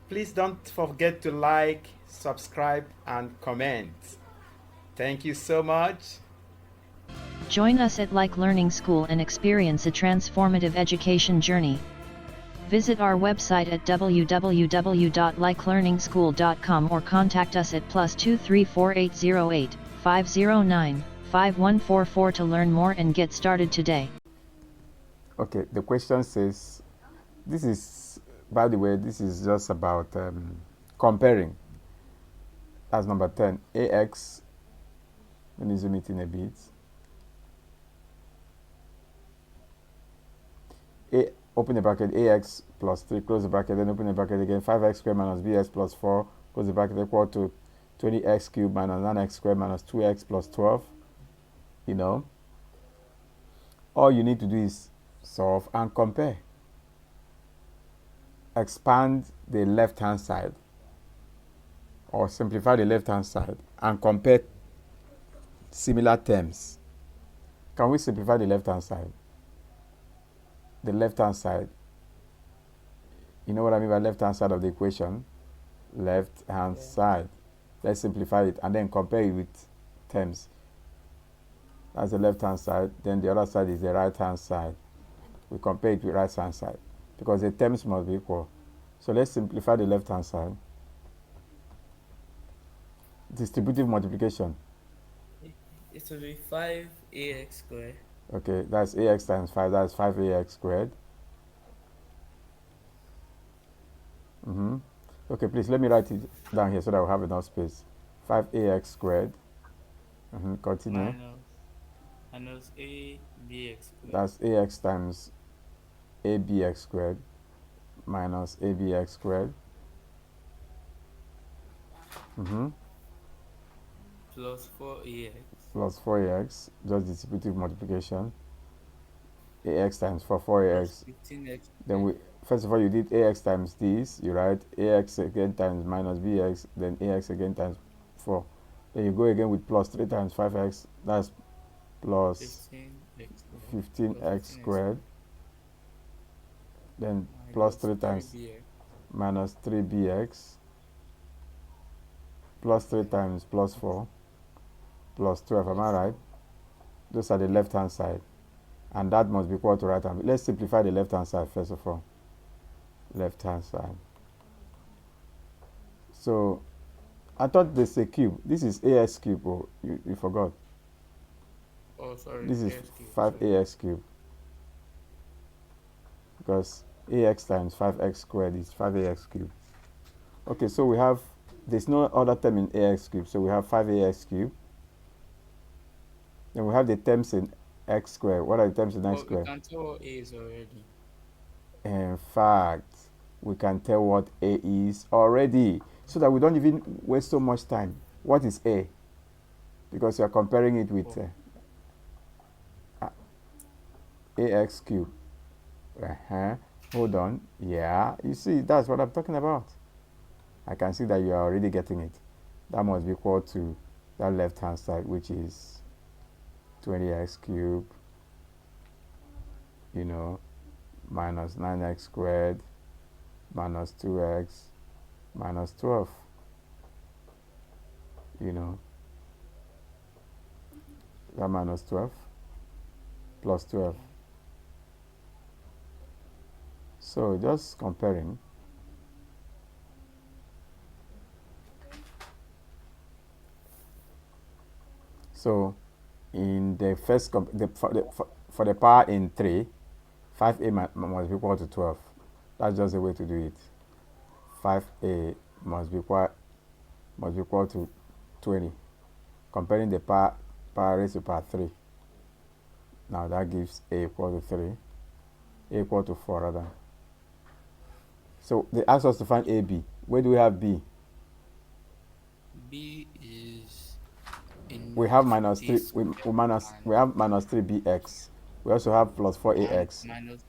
Please don't forget to like, subscribe, and comment. Thank you so much. Join us at Like Learning School and experience a transformative education journey. Visit our website at www.likelearningschool.com or contact us at +2348085095144 to learn more and get started today. Okay, the question says, this is, by the way, this is just about comparing. That's number 10. AX, let me zoom it in a bit. Open the bracket, AX plus 3, close the bracket, then open the bracket again, 5x squared minus bx plus 4, close the bracket, equal to 20x cubed minus 9x squared minus 2x plus 12. You know, all you need to do is solve and compare. Expand the left-hand side or simplify the left-hand side and compare similar terms. Can we simplify the left-hand side? The left-hand side, you know what I mean by left-hand side of the equation? Left-hand side. Let's simplify it and then compare it with terms. That's the left-hand side. Then the other side is the right-hand side. We compare it with right-hand side because the terms must be equal. So let's simplify the left-hand side. Distributive multiplication. It will be 5ax squared. Okay, that's ax times 5. That's 5ax squared. Okay, please let me write it down here so that we have enough space. 5ax squared. Continue. Minus abx squared. That's ax times abx squared minus abx squared. Plus 4ax. Plus 4ax, just distributive multiplication. Ax times 4ax. 15x. Then we, first of all, you did ax times this. You write ax again times minus bx, then ax again times 4. Then you go again with plus 3 times 5x. That's plus 15x squared. Then plus 3 times minus 3bx. Plus 3 times plus 4. Plus 12, am I right? Those are the left-hand side. And that must be equal to right-hand. Let's simplify the left-hand side first of all. Left-hand side. So, I thought this is a cube. This is ax cube. Oh, you forgot. Oh, sorry. This is 5ax cube. Because ax times 5x squared is 5ax cube. Okay, so we have, there's no other term in ax cube. So we have 5ax cube. Then we have the terms in x squared. What are the terms in x squared? We can tell what a is already. In fact, we can tell what a is already, so that we don't even waste so much time. What is a? Because you are comparing it with ax cube. Hold on. Yeah, you see, that's what I'm talking about. I can see that you are already getting it. That must be equal to that left-hand side, which is 20x cubed, you know, minus 9x squared, minus 2x, minus 12, you know, that minus 12, plus 12. So just comparing. So in the first, for the power in 3, 5a must be equal to 12. That's just the way to do it. 5a must be equal to 20. Comparing the power raised to power 3. Now that gives a equal to 3. A equal to 4 rather. So they asked us to find AB. Where do we have B? B is in we have minus 3. We have minus 3bx. We also have plus 4ax. Minus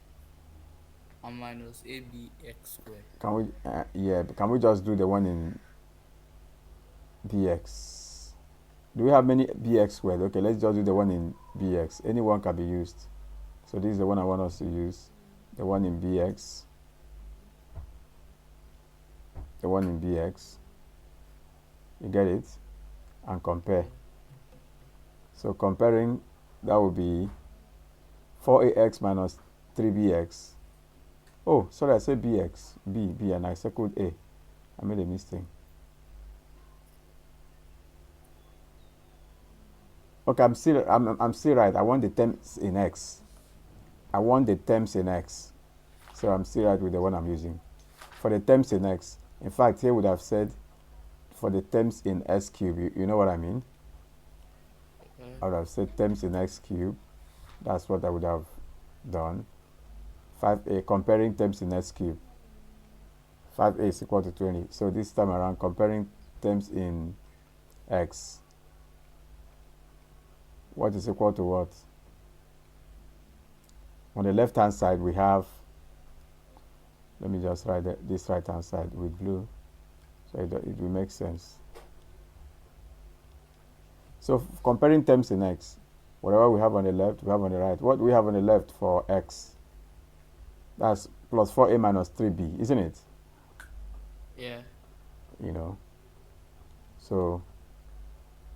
abx squared. Can we? Yeah. Can we just do the one in bx? Do we have many bx squared? Okay, let's just do the one in bx. Any one can be used. So this is the one I want us to use. The one in bx. the one in bx. You get it? And compare. So comparing, that would be 4ax minus 3bx. Oh, sorry, I said bx, b, and I circled a. I made a mistake. Okay, I'm still right. I want the terms in x. I want the terms in x. So I'm still right with the one I'm using. For the terms in x, in fact, here would have said for the terms in s cube. You know what I mean? I would have said terms in x cube. That's what I would have done. 5a, comparing terms in s cube. 5a is equal to 20. So this time around, comparing terms in x. What is equal to what? On the left hand side we have, let me just write this right hand side with blue so it will make sense. So comparing terms in x, whatever we have on the left we have on the right. What do we have on the left for x? That's plus 4a minus 3b, isn't it? Yeah. You know, so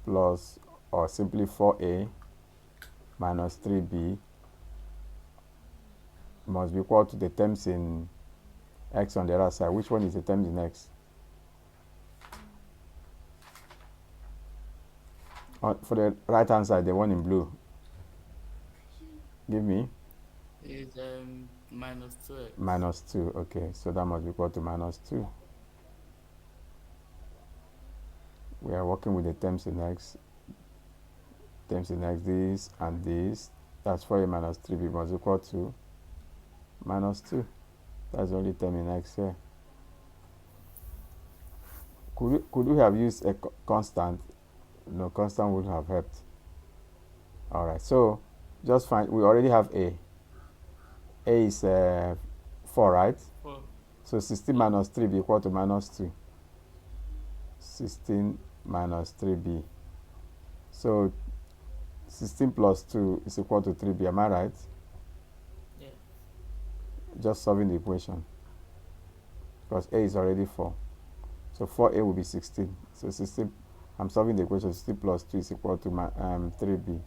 plus or simply 4a minus 3b must be equal to the terms in x on the other side. Which one is the terms in x? For the right hand side, the one in blue. Give me. Is minus 2x. Minus 2. Okay, so that must be equal to minus 2. We are working with the terms in x. Terms in x, this and this. That's 4a minus 3b must equal to minus 2. That's the only term in x here. Could we have used a constant? No, constant would have helped. All right, so just find, we already have a. A is 4, right? 4. So 16 minus 3b equal to minus 2. 16 minus 3b. So 16 plus 2 is equal to 3b. Am I right? Yeah. Just solving the equation. Because a is already 4. So 4a will be 16. So 16, I'm solving the equation. 16 plus 2 is equal to 3b.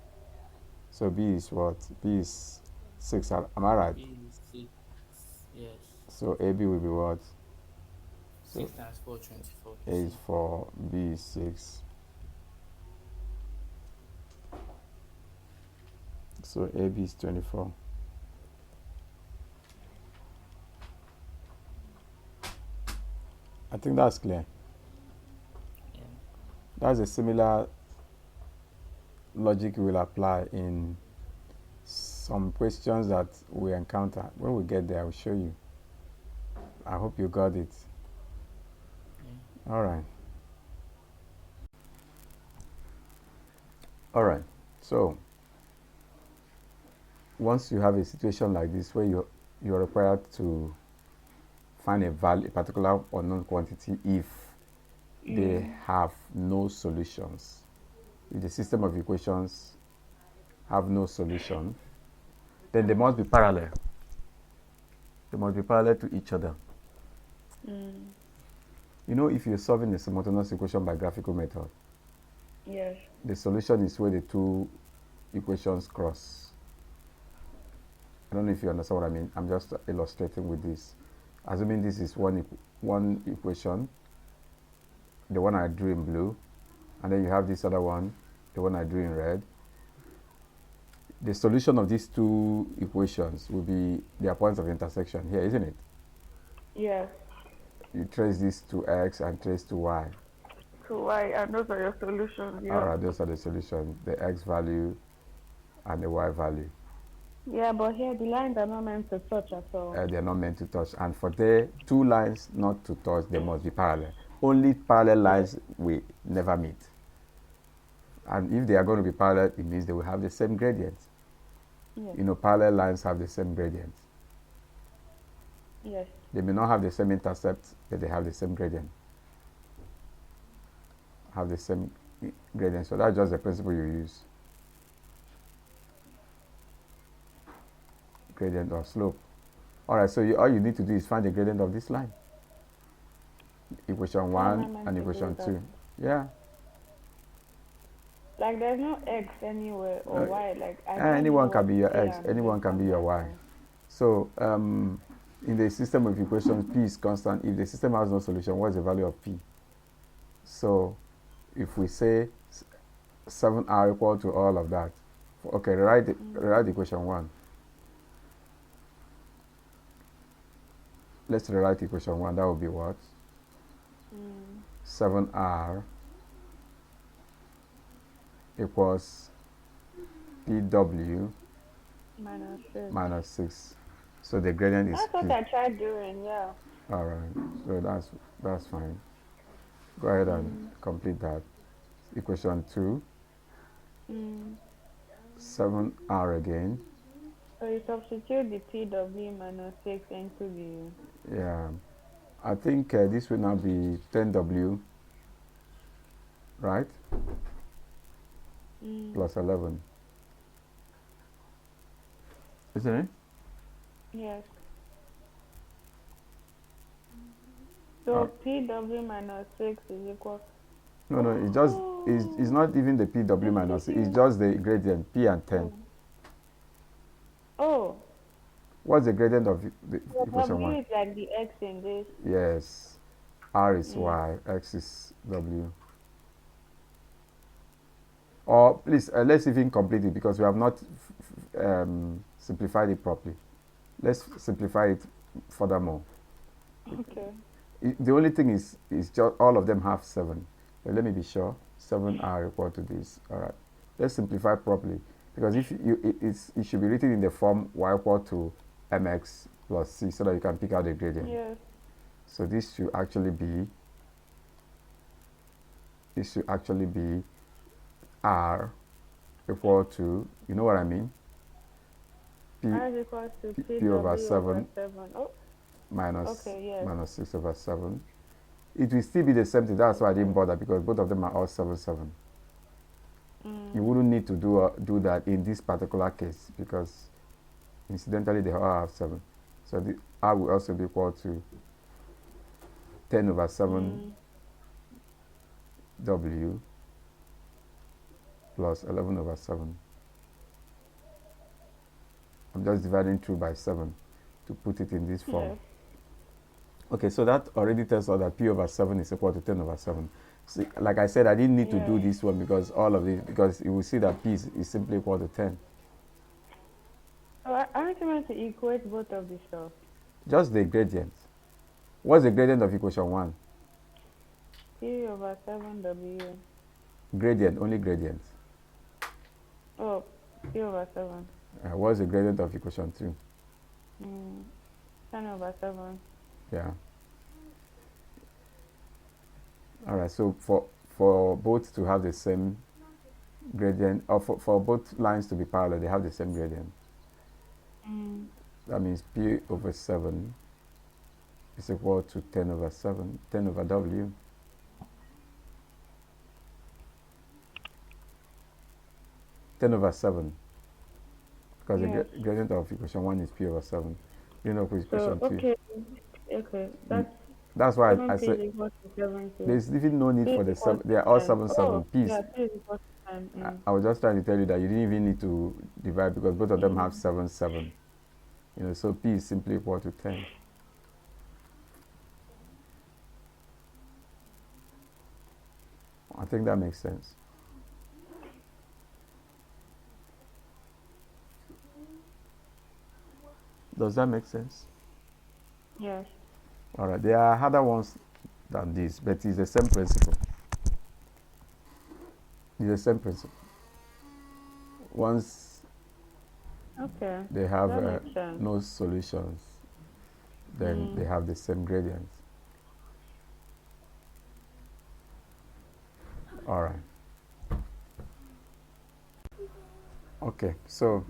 So b is what? B is 6. Am I right? B is 6. Yes. So AB will be what? 6 times 4, 24. A is 4, B is 6. So AB is 24. I think that's clear. Yeah. That's a similar logic we will apply in some questions that we encounter. When we get there, I will show you. I hope you got it. Yeah. All right. All right. So once you have a situation like this where you're required to find a value, a particular unknown quantity, if they have no solutions, if the system of equations have no solution, then they must be parallel. They must be parallel to each other. You know, if you're solving a simultaneous equation by graphical method, Yes. the solution is where the two equations cross. I don't know if you understand what I mean. I'm just illustrating with this. Assuming this is one equation, the one I drew in blue, and then you have this other one, the one I drew in red. The solution of these two equations will be their points of intersection here, isn't it? Yes. You trace this to x and trace to y. So why? And those are your solutions. Yeah. All right, those are the solutions, the x value and the y value. Yeah, but here the lines are not meant to touch at all. They're not meant to touch. And for the two lines not to touch, they must be parallel. Only parallel lines will never meet. And if they are going to be parallel, it means they will have the same gradient. Yes. You know, parallel lines have the same gradient. Yes. They may not have the same intercept, but they have the same gradient. Have the same gradient. So that's just the principle you use. Gradient or slope. All right, so all you need to do is find the gradient of this line. equation How am I 1 meant and to do equation that? 2. Yeah. Like there's no X anywhere or No, Y. Like I don't know anyone can what be your A x, and B anyone can be your stands y. for. So in the system of equations, p is constant. If the system has no solution, what's the value of p? So if we say 7r equal to all of that, okay, rewrite equation 1. Let's rewrite equation 1. That would be what? 7r equals pw Minus 6. 6. So the gradient is That's what p. I tried doing, yeah. All right. So that's fine. Go ahead and complete that. Equation 2. 7r again. So you substitute the PW minus 6 into the... Yeah. I think this will now be 10w, right? Plus 11. Isn't it? Yes. So PW minus 6 is equal... No, it's just, it's not even the pw minus, it's just the gradient, p and 10. Oh. What's the gradient of the So equation W 1? is like the X in this. Yes. R is y, x is w. Or please, let's even complete it because we have not simplified it properly. Let's simplify it furthermore. Okay. The only thing is just all of them have 7. But let me be sure. 7 are equal to this. All right. Let's simplify properly because if it should be written in the form y equal to mx plus c so that you can pick out the gradient. Yes. So this should actually be r equal to, you know what I mean? R is equal to p over 7 Oh, minus, okay, yes. minus 6 over 7. It will still be the same thing. That's why I didn't bother because both of them are all 7, 7. You wouldn't need to do that in this particular case because incidentally they all have 7. So the r will also be equal to 10 over 7 w plus 11 over 7. I'm just dividing through by 7 to put it in this form. Yes. Okay, so that already tells us that p over 7 is equal to 10 over 7. See, like I said, I didn't need to do this one because all of it, because you will see that p is simply equal to 10. So aren't you meant to equate both of the stuff? Just the gradient. What's the gradient of equation 1? P over 7W. Gradient, only gradient. Oh, P over 7. What's the gradient of equation 2? 10 over 7. Yeah. All right, so for both to have the same gradient, or for both lines to be parallel, they have the same gradient. That means p over 7 is equal to 10 over 7, 10 over w. Over 7 because the gradient of equation 1 is p over 7. You know equation 2. Okay, that's why I said equal to 7, there's even no need P for the is equal 7. They are all 7, 7 Oh, p's. yeah, P is equal to 10. I was just trying to tell you that you didn't even need to divide because both of them have 7, 7. You know, so p is simply equal to 10. I think that makes sense. Does that make sense? Yes. All right. There are harder ones than this, but it's the same principle. It's the same principle. Once they have no solutions, then they have the same gradient. All right. Okay, so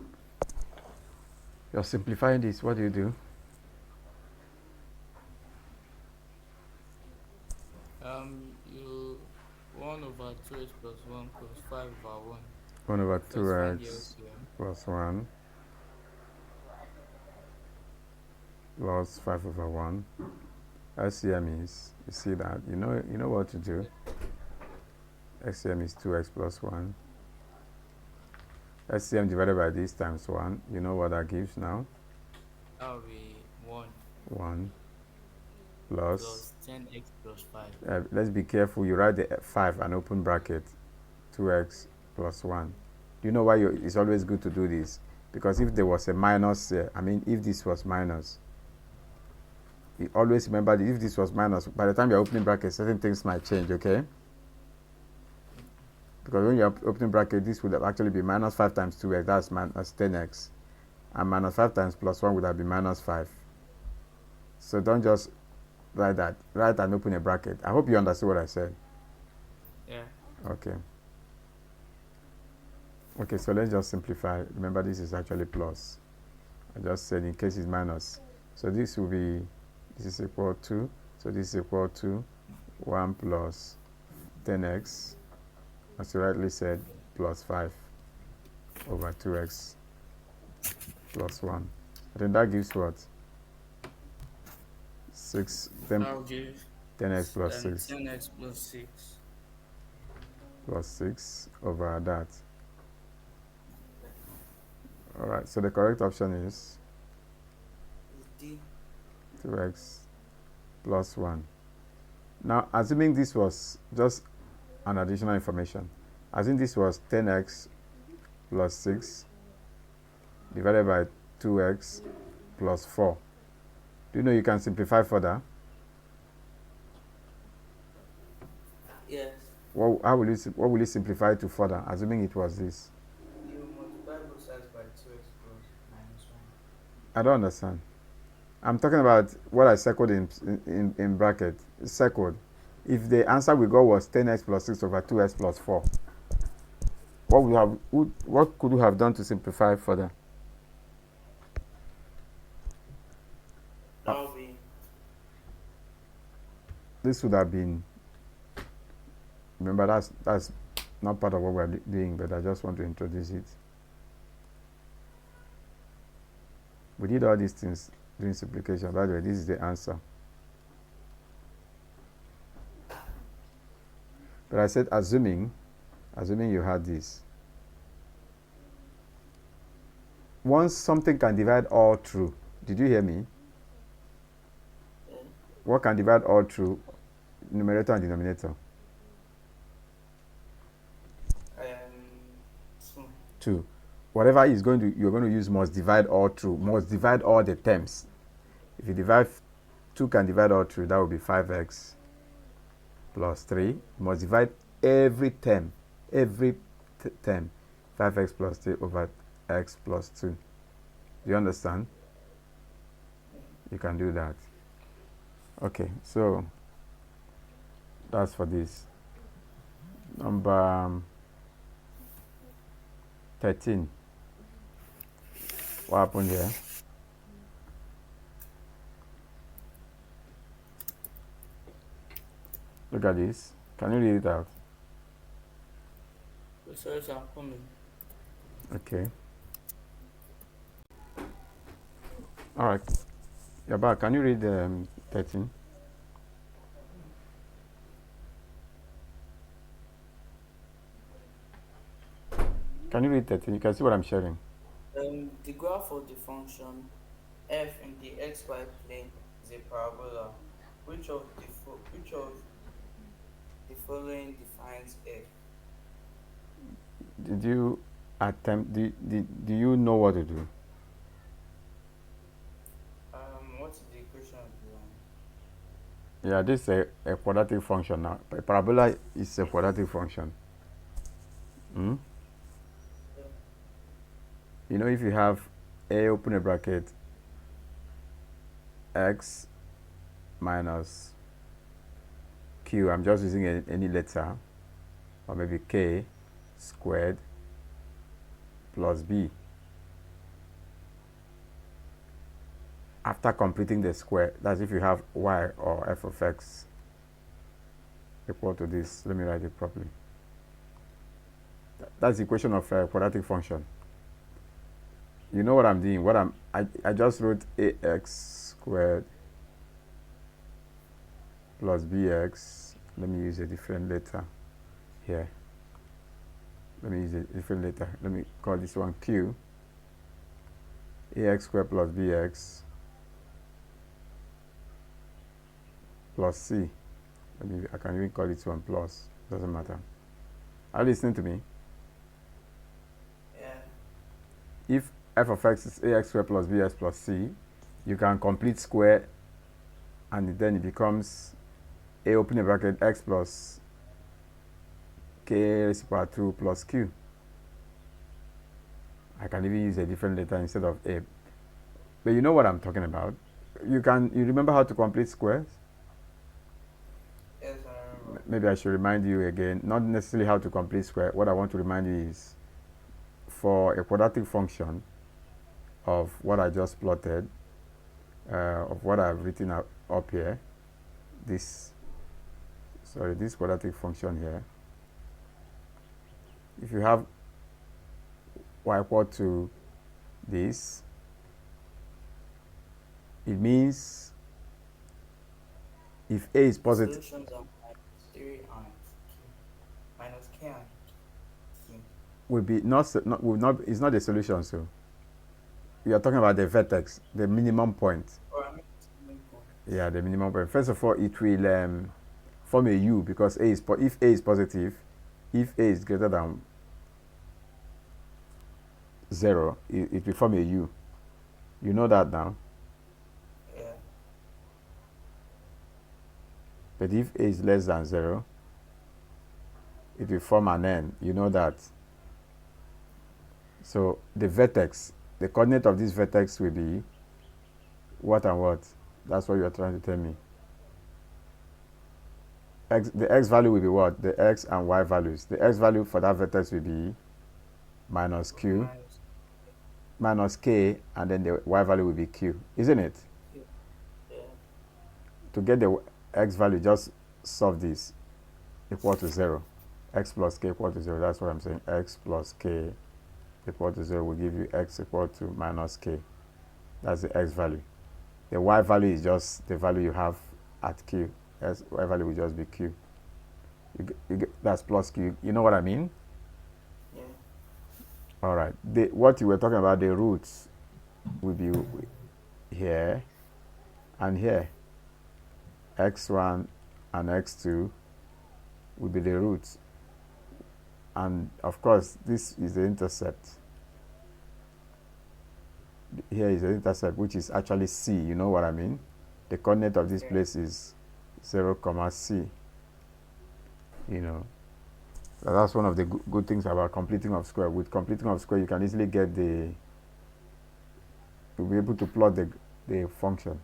you're simplifying this. What do you do? You 1 over 2x plus 1 plus 5 over 1. 1 over First find the 2x LCM. plus 1 plus 5 over 1. LCM is, you see that, you know what to do. LCM is 2x plus 1. LCM divided by this times 1, you know what that gives now? That will be 1 1 plus plus 10x plus 5. let's be careful, you write the 5 and open bracket, 2x plus 1. Do you know why it's always good to do this? Because if there was a minus, if this was minus, you always remember that if this was minus, by the time you're opening bracket, certain things might change, okay? Because when you're opening bracket, this would have actually be minus 5 times 2x, that's minus 10x. And minus 5 times plus 1 would have been minus 5. So don't just write that. Write and open a bracket. I hope you understood what I said. Yeah. Okay. Okay, so let's just simplify. Remember, this is actually plus. I just said in case it's minus. So this will be, this is equal to, so this is equal to 1 plus 10x, as you rightly said, plus 5 over 2x plus 1. Then that gives what? 6, 10, That will give 10x plus 6 10x plus 6. plus 6 over that. Alright, so the correct option is D. 2x plus 1. Now, assuming this was just an additional information, assuming this was 10x plus 6 divided by 2x plus 4. Do you know you can simplify further? Yes. What will you simplify to further, assuming it was this? You multiply both sides by 2x plus minus 1. I don't understand. I'm talking about what I circled in bracket. Circled. If the answer we got was 10x plus 6 over 2x plus 4, what could you have done to simplify further? That will be, This would have been, remember that's not part of what we're doing, but I just want to introduce it. We did all these things during simplification. By the way, this is the answer. But I said assuming you had this. Once something can divide all through, did you hear me? What can divide all through? Numerator and denominator. 2. Whatever is you're going to use must divide all through, must divide all the terms. If you divide, 2 can divide all through, that would be 5x plus 3. You must divide every term, 5x plus 3 over x plus 2. Do you understand? You can do that. Okay, so that's for this. Number 13. What happened here? Look at this. Can you read it out? sorry, sir, I'm coming. Okay. All right. You're back. Can you read 13? Can you read 13? You can see what I'm sharing. The graph of the function f in the xy plane is a parabola. Which of the following defines f? Did you attempt? Do you know what to do? What's the equation of the line? Yeah, this is a quadratic function now. A parabola is a quadratic function. Hmm? You know, if you have a open a bracket x minus q, I'm just using any letter, or maybe k squared plus b. After completing the square, that's if you have y or f of x equal to this. Let me write it properly. That's the equation of a quadratic function. You know what I'm doing? I just wrote ax squared plus bx. Let me use a different letter here. Let me use a different letter. Let me call this one q. Ax squared plus bx plus c. I can even call this one plus. Doesn't matter. Are you listening to me? Yeah. If f of x is ax squared plus bx plus c, you can complete square, and then it becomes a open a bracket x plus k raised to power 2 plus q. I can even use a different letter instead of a. But you know what I'm talking about. You remember how to complete squares? Yes, I remember. Maybe I should remind you again, not necessarily how to complete square. What I want to remind you is for a quadratic function of what I just plotted, of what I've written up here, this quadratic function here, if you have y equal to this, it means if a is positive, Solutions are minus 3 and q. Minus k and q. will be it's not a solution. So we are talking about the vertex, the minimum point. Or I mean, simple. Yeah, the minimum point. First of all, it will form a u because if a is positive, if a is greater than 0, it will form a u. You know that now. Yeah. But if a is less than 0, it will form an n. You know that. So the vertex, the coordinate of this vertex will be what and what? That's what you are trying to tell me. The x value will be what? The x and y values. The x value for that vertex will be minus q, minus k, and then the y value will be q, isn't it? Yeah. To get the x value, just solve this equal to 0. X plus k equal to 0. That's what I'm saying. X plus k equal to 0 will give you x equal to minus k. That's the x value. The y value is just the value you have at q. Y value will just be q. That's plus q. You know what I mean? Yeah. All right. What you were talking about, the roots will be here and here. X1 and x2 will be the roots. And of course, this is the intercept. Here is the intercept, which is actually c. You know what I mean? The coordinate of this place is 0, c. You know, so that's one of the good things about completing of square. With completing of square, you can easily get you'll be able to plot the function.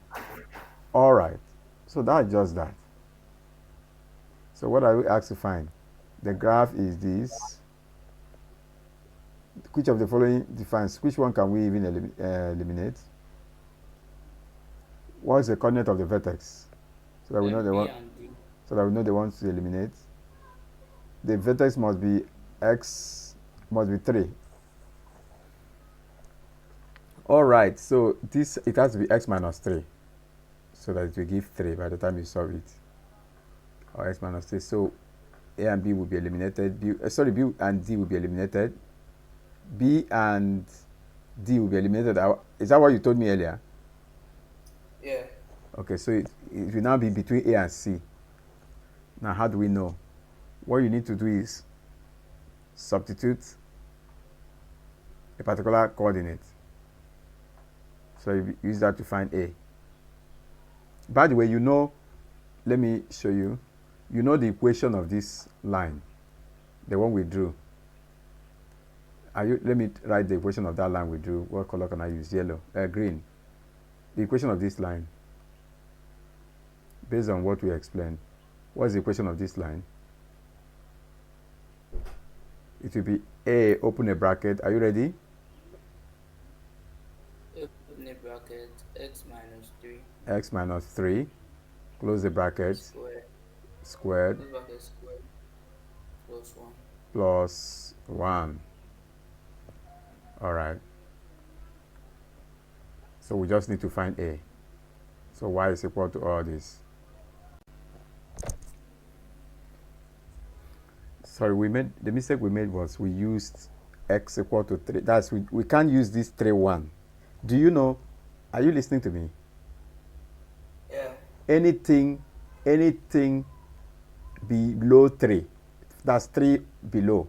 All right, so that's just that. So what are we asked to find? The graph is this. Which of the following defines? Which one can we even eliminate? What is the coordinate of the vertex? So that we know the one. So that we know the ones to eliminate. The vertex must be 3. All right. So it has to be x minus 3, so that it will give 3 by the time you solve it. Or x minus 3. So a and b will be eliminated. B and d will be eliminated. B and D will be eliminated. Is that what you told me earlier? Yeah. Okay, so it will now be between A and C. Now, how do we know? What you need to do is substitute a particular coordinate. So you use that to find A. By the way, let me show you. You know the equation of this line, the one we drew. Let me write the equation of that line we drew. What color can I use? Yellow. Green. The equation of this line, based on what we explained, what is the equation of this line? It will be A, open a bracket. Are you ready? Open a bracket, x minus 3. X minus 3. Close the bracket. Squared. Close bracket squared. Plus 1. Plus 1. All right. So we just need to find A. So y is equal to all this. Sorry, the mistake we made was we used x equal to 3. That's we can't use this 3, 1. Do you know? Are you listening to me? Yeah. Anything below 3, that's 3 below,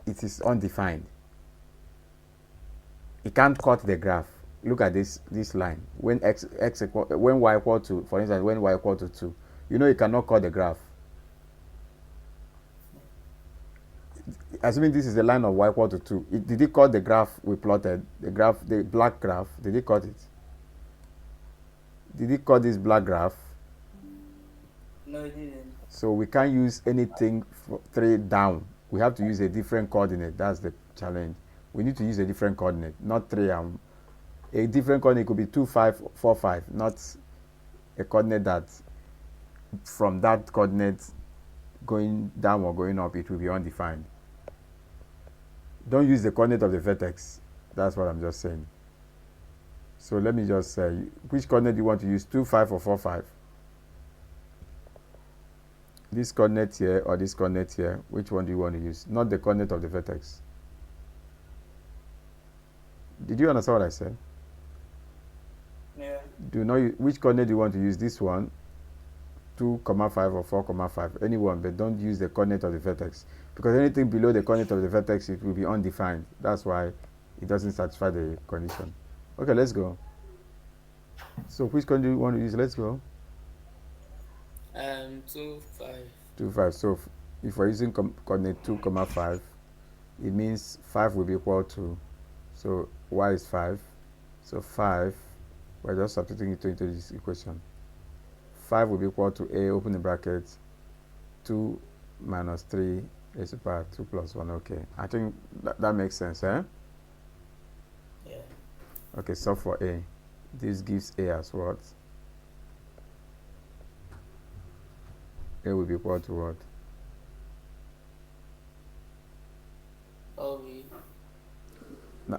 it is undefined. It can't cut the graph. Look at this line. When when y equal to, for instance, when y equal to 2, you know it cannot cut the graph. Assuming this is the line of y equal to 2, did it cut the graph we plotted? The black graph, did it cut it? Did it cut this black graph? No, it didn't. So we can't use anything 3 down. We have to use a different coordinate. That's the challenge. We need to use a different coordinate, not 3. A different coordinate could be 2, 5, 4, 5, not a coordinate that from that coordinate going down or going up, it will be undefined. Don't use the coordinate of the vertex. That's what I'm just saying. So let me just say, which coordinate do you want to use, 2, 5 or 4, 5? This coordinate here or this coordinate here, which one do you want to use? Not the coordinate of the vertex. Did you understand what I said? Yeah. Which coordinate do you want to use? This one, 2, 5 or 4, 5, anyone, but don't use the coordinate of the vertex, because anything below the coordinate of the vertex, it will be undefined. That's why it doesn't satisfy the condition. Okay, let's go. So which coordinate do you want to use? Let's go. 2, 5. 2, 5. So if we're using coordinate 2, 5, it means 5 will be equal to, so y is 5. So 5, we're just substituting it into this equation. 5 will be equal to a, open the bracket, 2 minus 3 raised to the power 2 plus 1. Okay, I think that makes sense, eh? Yeah. Okay, so for a, this gives a as what? A will be equal to what?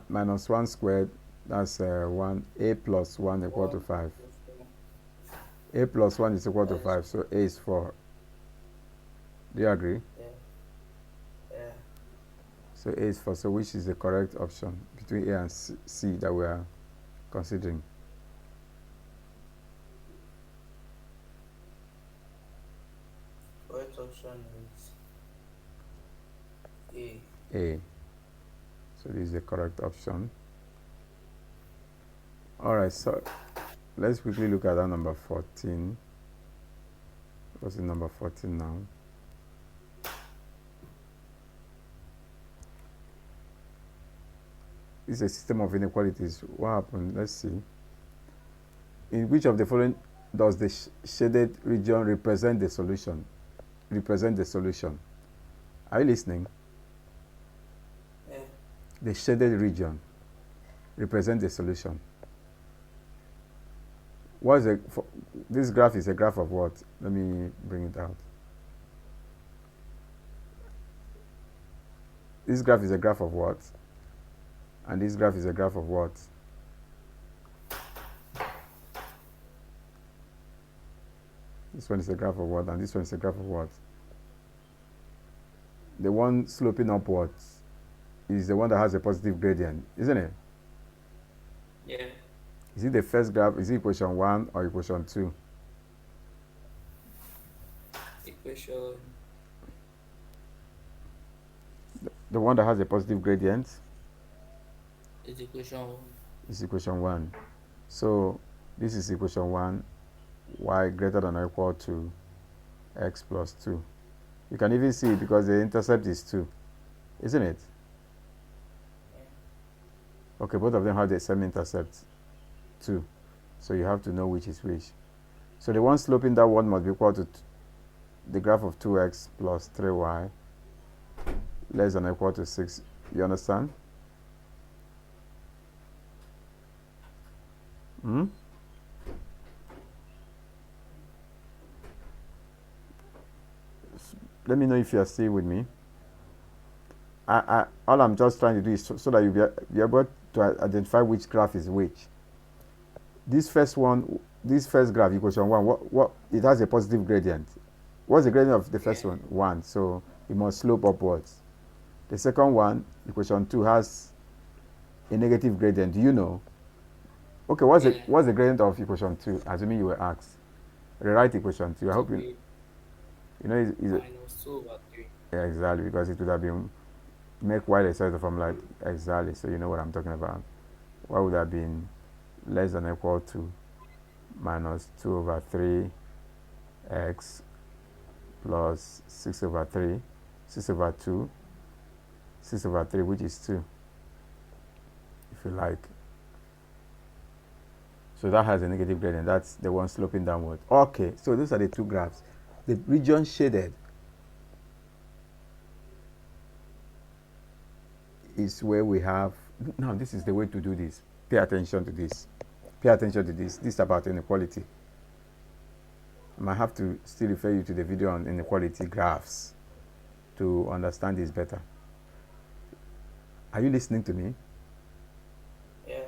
Minus 1 squared, that's 1. A plus 1 equal to 5. A plus 1 is equal to 5, so a is 4. Do you agree? Yeah. Yeah. So a is 4. So which is the correct option between A and C that we are considering? Correct option is A. A. So this is the correct option. Alright, so let's quickly look at that number 14. What's the number 14 now? This is a system of inequalities. What happened? Let's see. In which of the following does the shaded region represent the solution? Represent the solution. Are you listening? Yeah. The shaded region represent the solution. This graph is a graph of what? Let me bring it out. This graph is a graph of what? And this graph is a graph of what? This one is a graph of what? And this one is a graph of what? The one sloping upwards is the one that has a positive gradient, isn't it? Yeah. Is it the first graph? Is it equation 1 or equation 2? Equation. The one that has a positive gradient Is equation 1. is equation 1. So this is equation 1, y greater than or equal to x plus 2. You can even see it because the intercept is 2, isn't it? Okay, both of them have the same intercept, 2. So you have to know which is which. So the one sloping that one must be equal to the graph of 2x plus 3y less than or equal to 6. You understand? Let me know if you are still with me. All I'm just trying to do is so that you'll be able to identify which graph is which. This first graph, equation 1, what it has a positive gradient. What's the gradient of the first one? 1. So It must slope upwards. The second one, equation 2, has a negative gradient. Do you know? Okay, what's the gradient of equation 2? Assuming you were asked. Rewrite equation 2. I hope you know is minus 2 over 3. yeah, exactly, because it would have been make y the size from like exactly, so you know what I'm talking about. Y would have been less than or equal to minus 2 over 3 x plus 6 over 3, 6 over 2, 6 over 3, which is 2, if you like. So that has a negative gradient. That's the one sloping downward. Okay, so those are the two graphs. The region shaded is where we have, now this is the way to do this. Pay attention to this. Pay attention to this. This is about inequality. I might have to still refer you to the video on inequality graphs to understand this better. Are you listening to me? Yeah.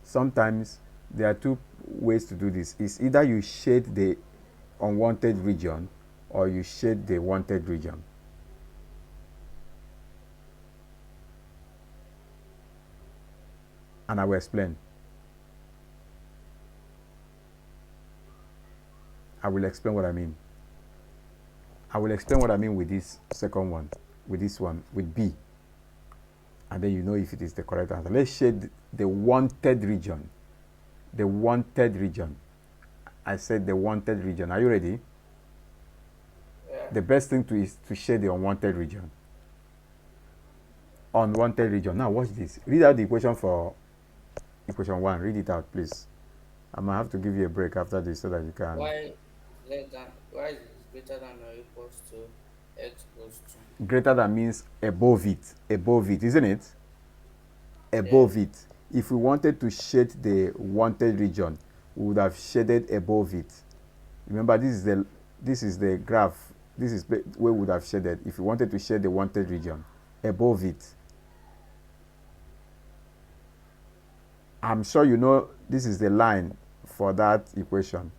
Sometimes there are two ways to do this. It's either you shade the unwanted region or you shade the wanted region. And I will explain. I will explain what I mean. I will explain what I mean with this second one, with this one, with B. And then you know if it is the correct answer. Let's shade the wanted region. The wanted region. I said the wanted region. Are you ready? Yeah. The best thing is to shade the unwanted region. Unwanted region. Now watch this. Read out the equation for equation 1. Read it out, please. I might have to give you a break after this so that you can. Y is greater than or equals to x plus 2. Greater than means above it, isn't it? Above it. If we wanted to shade the wanted region, we would have shaded above it. Remember, this is the graph. This is where we would have shaded if we wanted to shade the wanted region. Above it. I'm sure you know this is the line for that equation.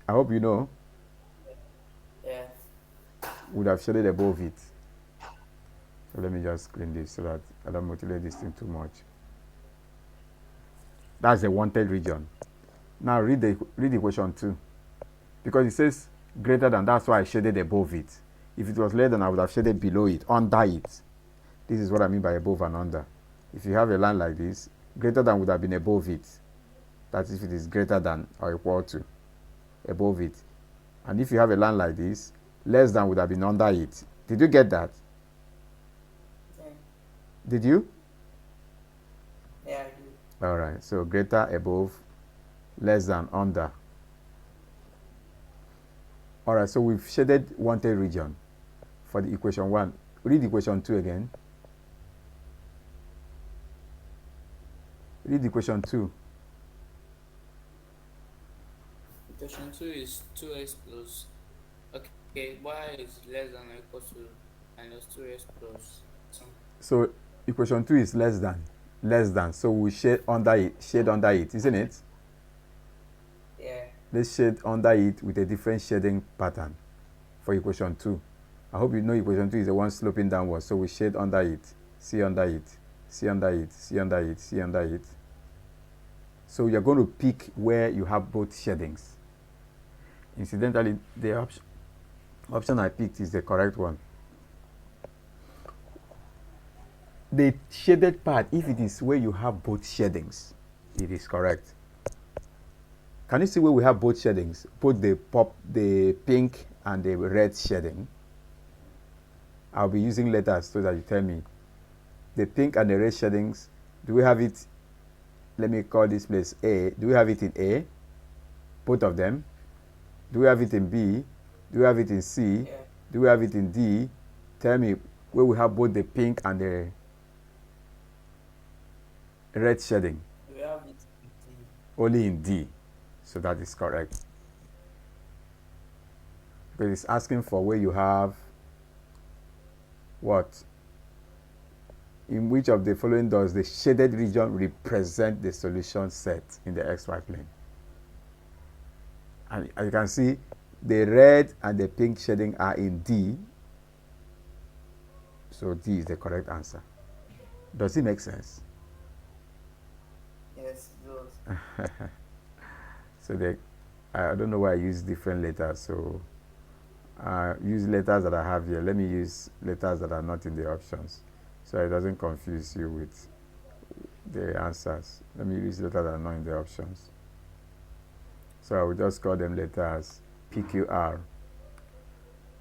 I hope you know. Yeah. Would have shaded above it. So let me just clean this so that I don't mutilate this thing too much. That's the wanted region. Now read equation 2. Because it says greater than, that's why I shaded above it. If it was less than, I would have shaded below it, under it. This is what I mean by above and under. If you have a line like this, greater than would have been above it. That's if it is greater than or equal to. Above it. And if you have a line like this, less than would have been under it. Did you get that? Yeah. Did you? Yeah, I do. All right. So greater, above, less than, under. All right. So we've shaded wanted region for the equation 1. Read equation 2 again. Read equation 2. Equation 2 is 2x plus. Okay, y is less than or equal to minus 2x plus. So equation 2 is less than. So we shade under it, isn't it? Yeah. Let's shade under it with a different shading pattern for equation 2. I hope you know equation 2 is the one sloping downward. So we shade under it, see under it, see under it, see under it, see under it. So you're going to pick where you have both shadings. Incidentally, the option I picked is the correct one. The shaded part, if it is where you have both shadings, it is correct. Can you see where we have both shadings? Both the pink and the red shading. I'll be using letters so that you tell me. The pink and the red shadings, do we have it? Let me call this place A. Do we have it in A? Both of them? Do we have it in B? Do we have it in C? Yeah. Do we have it in D? Tell me where we have both the pink and the red shading. We have it in D. Only in D. So that is correct. Because it's asking for where you have what? In which of the following does the shaded region represent the solution set in the xy plane? And you can see the red and the pink shading are in D, so D is the correct answer. Does it make sense? Yes, it does. So I don't know why I use different letters, so use letters that I have here. Let me use letters that are not in the options, so it doesn't confuse you with the answers. Let me use letters that are not in the options. So I will just call them letters PQR.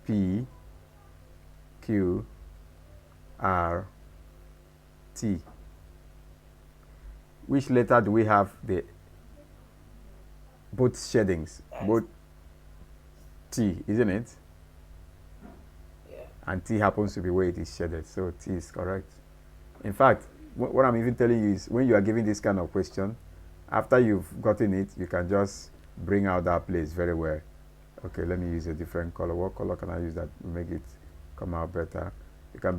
P, Q, R, T. Which letter do we have the both shadings? Both T, isn't it? Yeah. And T happens to be where it is shaded, so T is correct. In fact, what I'm even telling you is when you are giving this kind of question, after you've gotten it, you can just bring out that place very well. Okay, let me use a different color. What color can I use that will make it come out better? You can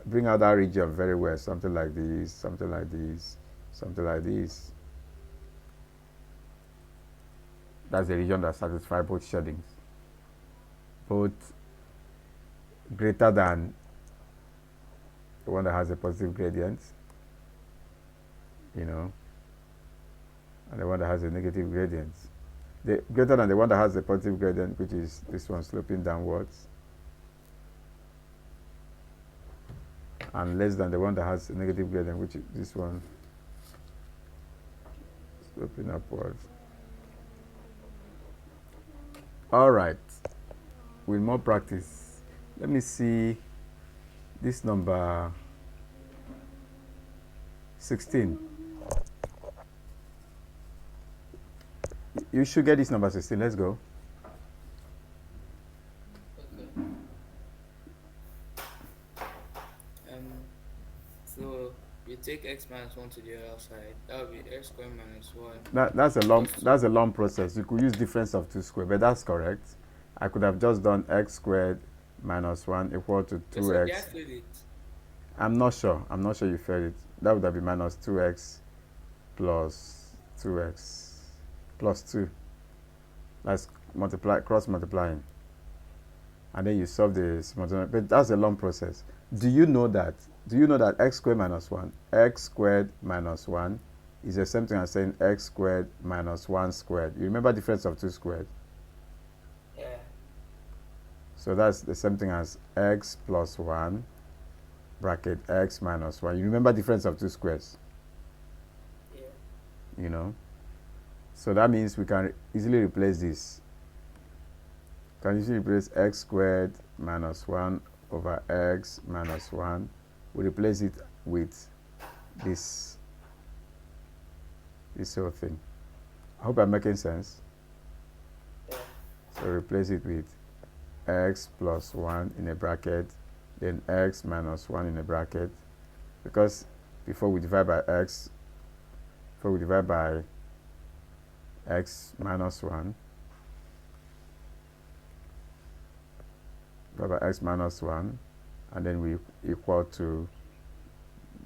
bring out that region very well. Something like this, something like this, something like this. That's the region that satisfies both shadings. Both greater than the one that has a positive gradient, you know, and the one that has a negative gradient. The greater than the one that has a positive gradient, which is this one sloping downwards, and less than the one that has a negative gradient, which is this one sloping upwards. All right, with more practice, let me see this number 16. You should get this number 16. Let's go. Okay. So you take x minus 1 to the other side. That would be x squared minus 1. That's a long process. You could use difference of 2 squared, but that's correct. I could have just done x squared minus 1 equal to 2x. Yes, I did it. I'm not sure you failed it. That would have been minus 2x plus 2x plus 2. That's cross multiplying. And then you solve the simultaneous. But that's a long process. Do you know that x squared minus 1 is the same thing as saying x squared minus 1 squared? You remember difference of 2 squared? Yeah. So that's the same thing as x plus 1 bracket x minus 1. You remember difference of 2 squares? Yeah. You know? So that means we can easily replace this. Can easily replace x squared minus 1 over x minus 1. We replace it with this whole thing. I hope I'm making sense. Yeah. So replace it with x plus 1 in a bracket, then x minus 1 in a bracket, because before we divide by x minus 1, divide by x minus 1, and then we equal to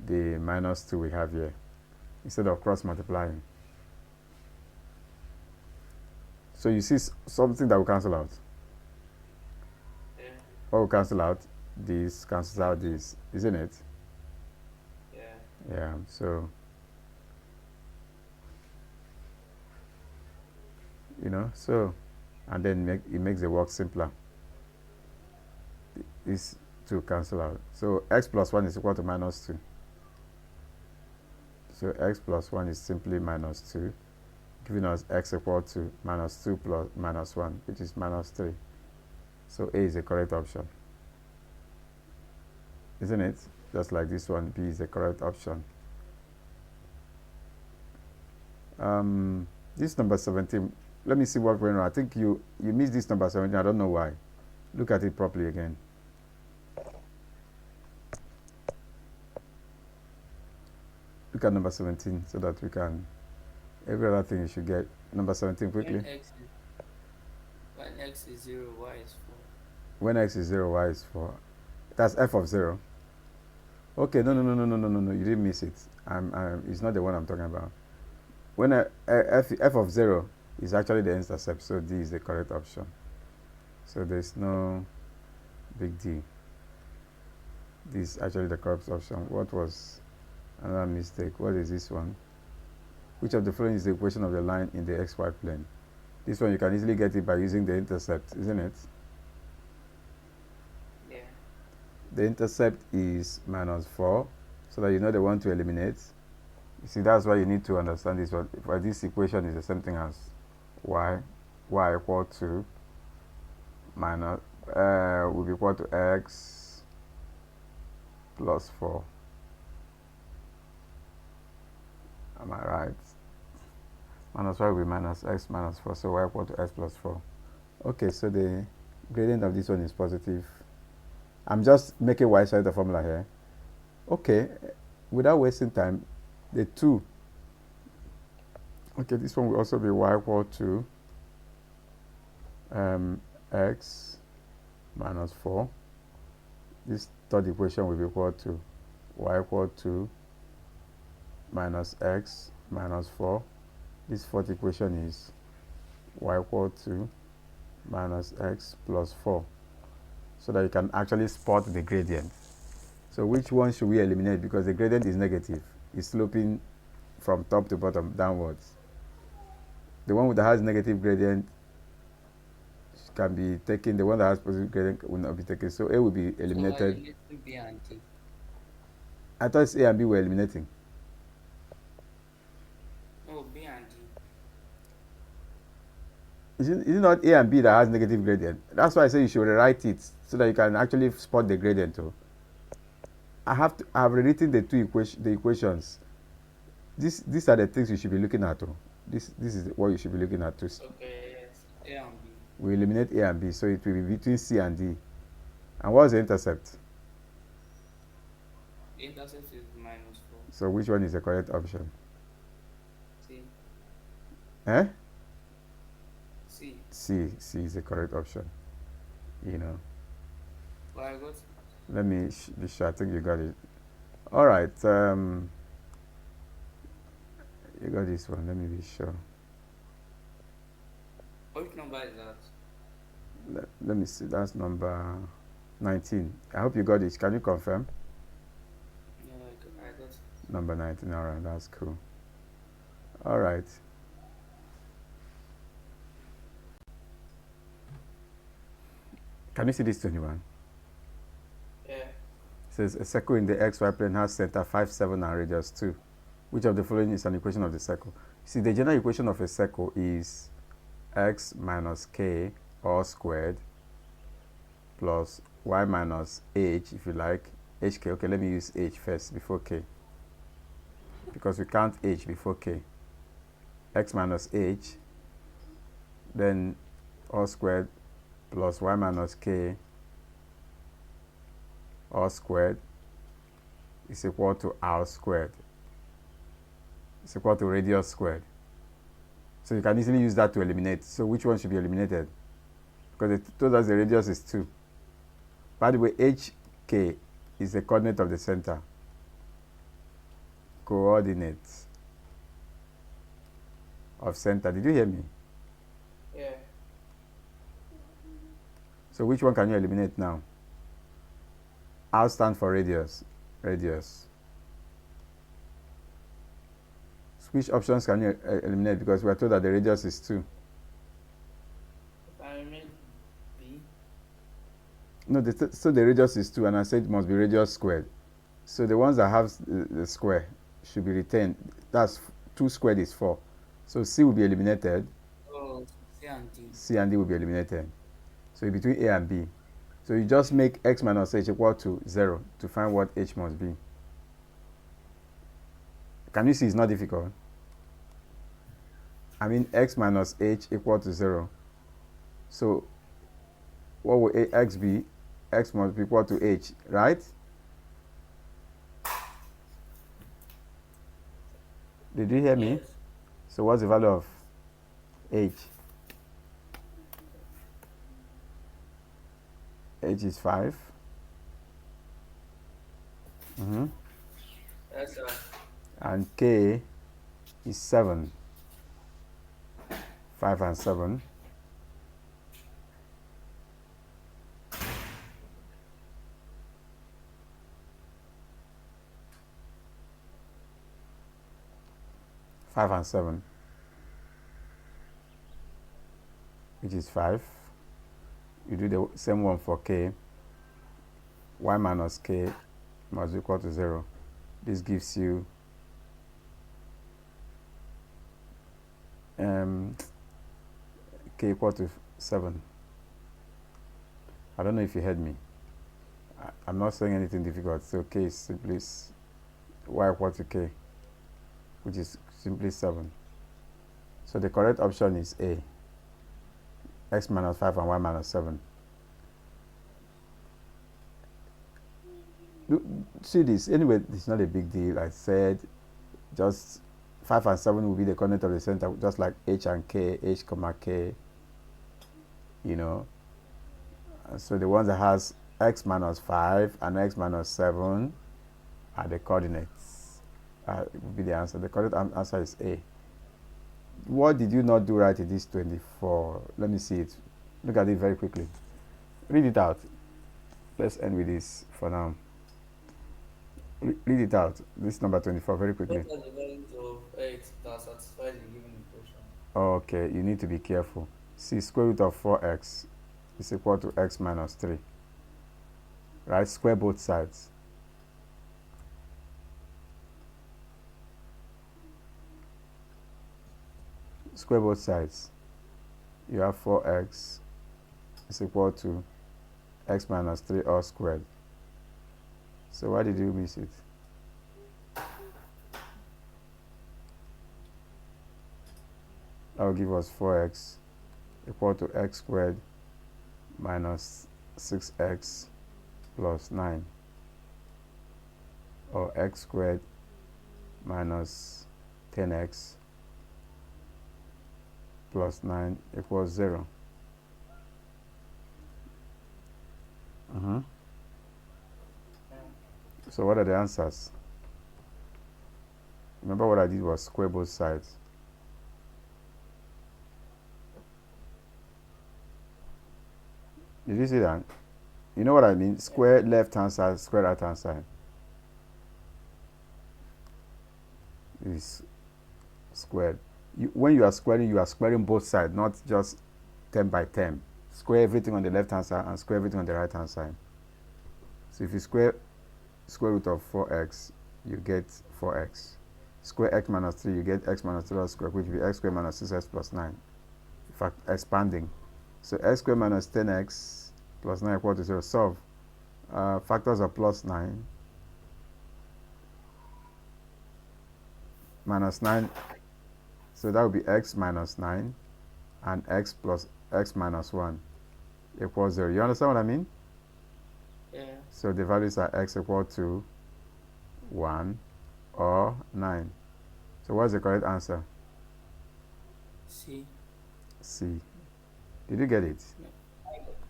the minus 2 we have here, instead of cross multiplying. So you see something that will cancel out. Yeah. What will cancel out? This cancels out this, isn't it? Yeah. Yeah, so and then it makes the work simpler. These two cancel out. So x plus 1 is equal to minus 2. So x plus 1 is simply minus 2, giving us x equal to minus 2 plus minus 1, which is minus 3. So A is the correct option. Isn't it? Just like this one, B is the correct option. This number 17, let me see what went wrong. I think you missed this number 17. I don't know why. Look at it properly again. Look at number 17 so that we can, every other thing you should get. Number 17 quickly. When x is 0, y is 4. When x is 0, y is 4. That's f of 0. Okay, no, you didn't miss it. It's not the one I'm talking about. When f of 0 is actually the intercept, so D is the correct option. So there's no big deal. This is actually the correct option. What was another mistake? What is this one? Which of the following is the equation of the line in the xy plane? This one you can easily get it by using the intercept, isn't it? Yeah. The intercept is -4, so that you know the one to eliminate. You see, that's why you need to understand this one. For this equation is the same thing as y equal to minus will be equal to x plus 4. Am I right? Minus y will be minus x minus 4, so y equal to x plus 4. Okay, so the gradient of this one is positive. I'm just making y side the formula here. Okay, without wasting time, the 2. Okay, this one will also be y equal to x minus 4. This third equation will be equal to y equal to minus x minus 4. This fourth equation is y equal to minus x plus 4, so that you can actually spot the gradient. So which one should we eliminate? Because the gradient is negative. It's sloping from top to bottom downwards. The one that has negative gradient can be taken. The one that has positive gradient will not be taken. So A will be eliminated. So B and D. I thought A and B were eliminating. No, B and D. Is it not A and B that has negative gradient? That's why I say you should rewrite it so that you can actually spot the gradient too. I have rewritten the equations. These are the things you should be looking at too. This is what you should be looking at too. Okay, yes. A and B. We eliminate A and B, so it will be between C and D. And what's the intercept? The intercept is -4. So which one is the correct option? C. Eh? C. C is the correct option. You know. Well, I got Let me be sure. I think you got it. All right. You got this one. Let me be sure. which number is that? Let me see. That's number 19. I hope you got it. Can you confirm? No, I got it. Number 19. All right. That's cool. All right. Can you see this 21? Yeah. It says a circle in the xy plane has center 5, 7 and radius 2. Which of the following is an equation of the circle? See, the general equation of a circle is x minus k all squared plus y minus h, if you like, hk. Okay, let me use h first before k, because we count h before k. X minus h, then all squared plus y minus k all squared is equal to r squared. It's equal to radius squared. So you can easily use that to eliminate. So which one should be eliminated? Because it told us the radius is 2. By the way, hk is the coordinate of the center. Coordinates of center. Did you hear me? Yeah. So which one can you eliminate now? R stands for radius. Radius. So which options can you eliminate? Because we are told that the radius is 2. I mean B. No, so the radius is 2, and I said it must be radius squared. So the ones that have the square should be retained. That's 2 squared is 4. So C will be eliminated. Oh, C and D. C and D will be eliminated. So between A and B. So you just make x minus h equal to 0 to find what h must be. Can you see it's not difficult? I mean x minus h equal to 0. So what will x be? X must be equal to h, right? Did you hear me? Yes. So what's the value of h? H is 5. Yes, sir. And k is 7. 5 and 7. 5 and 7, which is 5. You do the same one for k. Y minus k must be equal to 0. This gives you k equal to 7. I don't know if you heard me. I'm not saying anything difficult. So k is simply y equal to k, which is simply 7. So the correct option is A, x minus 5 and y minus 7. See this, anyway, it's not a big deal. I said just 5 and 7 will be the coordinate of the center, just like h and k, h comma k, you know. So the ones that has x minus 5 and x minus 7 are the coordinates. It would be the answer. The correct answer is A. What did you not do right in this 24? Let me see it. Look at it very quickly. Read it out. Let's end with this for now. Read it out. This number 24 very quickly. What are the values of x that satisfy the given equation? Okay, you need to be careful. See, square root of 4x is equal to x minus 3. Right? Square both sides. Square both sides. You have 4x is equal to x minus 3 all squared. So why did you miss it? That will give us 4x equal to x squared minus 6x plus 9, or x squared minus 10x plus 9 equals 0. So what are the answers? Remember what I did was square both sides. Did you see that? You know what I mean? Square left hand side, square right hand side. Is squared. When you are squaring both sides, not just 10 by 10. Square everything on the left hand side and square everything on the right hand side. So if you square root of 4x, you get 4x. Square x minus 3, you get x minus 3 all squared, which will be x squared minus 6x plus 9. In fact, expanding. So x squared minus 10x plus 9 equal to 0. Solve. Factors of plus 9 minus 9. So that would be x minus 9 and x plus x minus 1 equals 0. You understand what I mean? Yeah. So the values are x equal to 1 or 9. So what's the correct answer? C. C. Did you get it?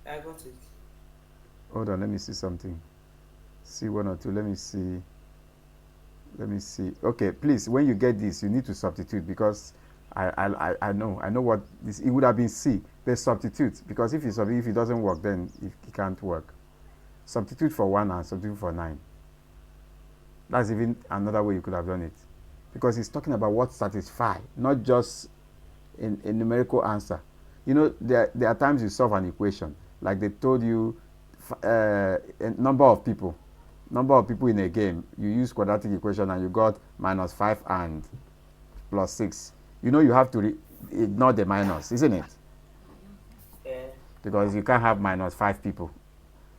I got it. Hold on, let me see something. C1 or 2, let me see. Okay, please, when you get this, you need to substitute, because I know what this, it would have been C. There's substitute, because if it doesn't work, then it can't work. Substitute for 1 and substitute for 9. That's even another way you could have done it, because it's talking about what satisfy, not just a numerical answer. You know, there are times you solve an equation, like they told you a number of people in a game, you use quadratic equation and you got minus 5 and plus 6. You know, you have to ignore the minus, isn't it? Yeah. Because you can't have minus 5 people,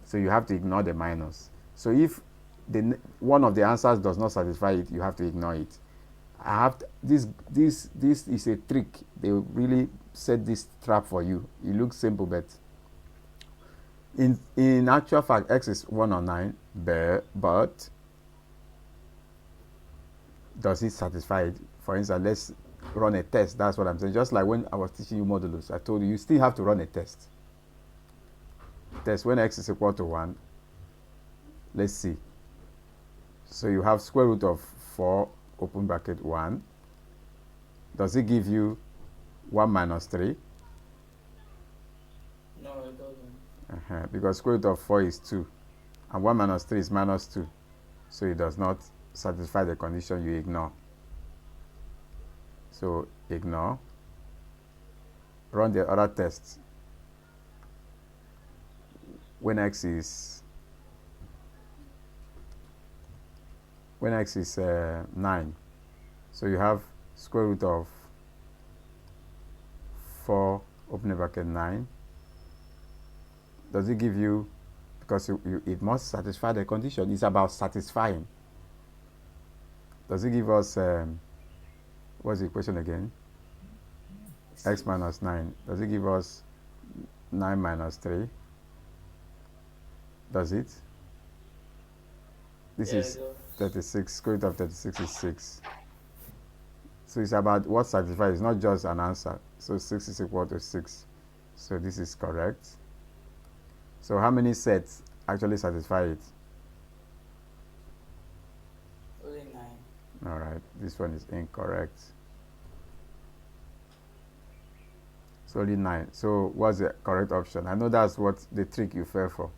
so you have to ignore the minus. So if one of the answers does not satisfy it, you have to ignore it. This is a trick. They really set this trap for you. It looks simple, but in actual fact, x is 1 or 9, but does it satisfy it? For instance, let's run a test. That's what I'm saying. Just like when I was teaching you modulus, I told you still have to run a test. When x is equal to 1. Let's see. So you have square root of 4, open bracket 1. Does it give you 1 minus 3? No, it doesn't. Because square root of 4 is 2, and 1 minus 3 is minus 2. So it does not satisfy the condition, you ignore. So ignore. Run the other test. When x is 9, so you have square root of 4 open bracket 9. Does it give you, because it must satisfy the condition, it's about satisfying. Does it give us what's the equation again? X minus 9. Does it give us 9 minus 3? Does it? This is 36. Square root of 36 is 6. So it's about what satisfies. It's not just an answer. So 6 is equal to 6. So this is correct. So how many sets actually satisfy it? Only 9. All right, this one is incorrect. It's only 9. So what's the correct option? I know that's what the trick you fell for.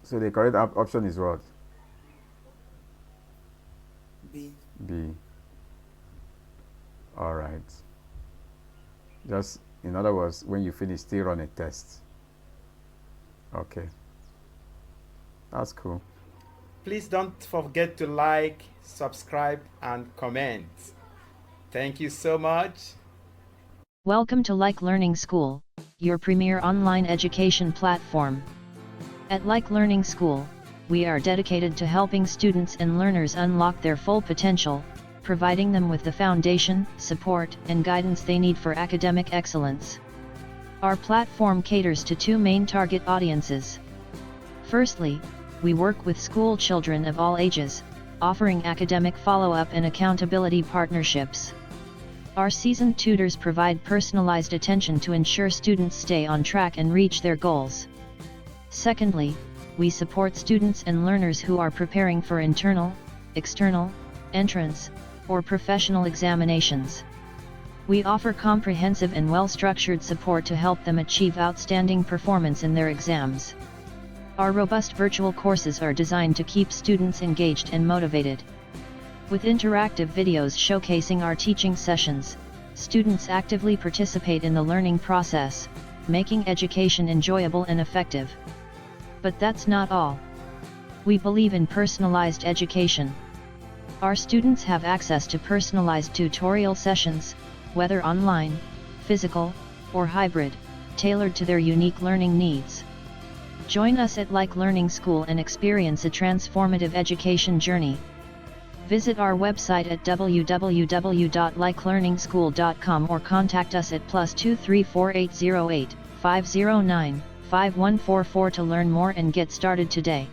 So the correct option is what? B. B. All right. Just, in other words, when you finish, still run a test. Okay. That's cool. Please don't forget to like, subscribe, and comment. Thank you so much. Welcome to Like Learning School, your premier online education platform. At Like Learning School, we are dedicated to helping students and learners unlock their full potential, providing them with the foundation, support, and guidance they need for academic excellence. Our platform caters to two main target audiences. Firstly, we work with school children of all ages, offering academic follow-up and accountability partnerships. Our seasoned tutors provide personalized attention to ensure students stay on track and reach their goals. Secondly, we support students and learners who are preparing for internal, external, entrance, or professional examinations. We offer comprehensive and well-structured support to help them achieve outstanding performance in their exams. Our robust virtual courses are designed to keep students engaged and motivated. With interactive videos showcasing our teaching sessions, students actively participate in the learning process, making education enjoyable and effective. But that's not all. We believe in personalized education. Our students have access to personalized tutorial sessions, whether online, physical, or hybrid, tailored to their unique learning needs. Join us at Like Learning School and experience a transformative education journey. Visit our website at www.likelearningschool.com or contact us at +234 808 509 5144 to learn more and get started today.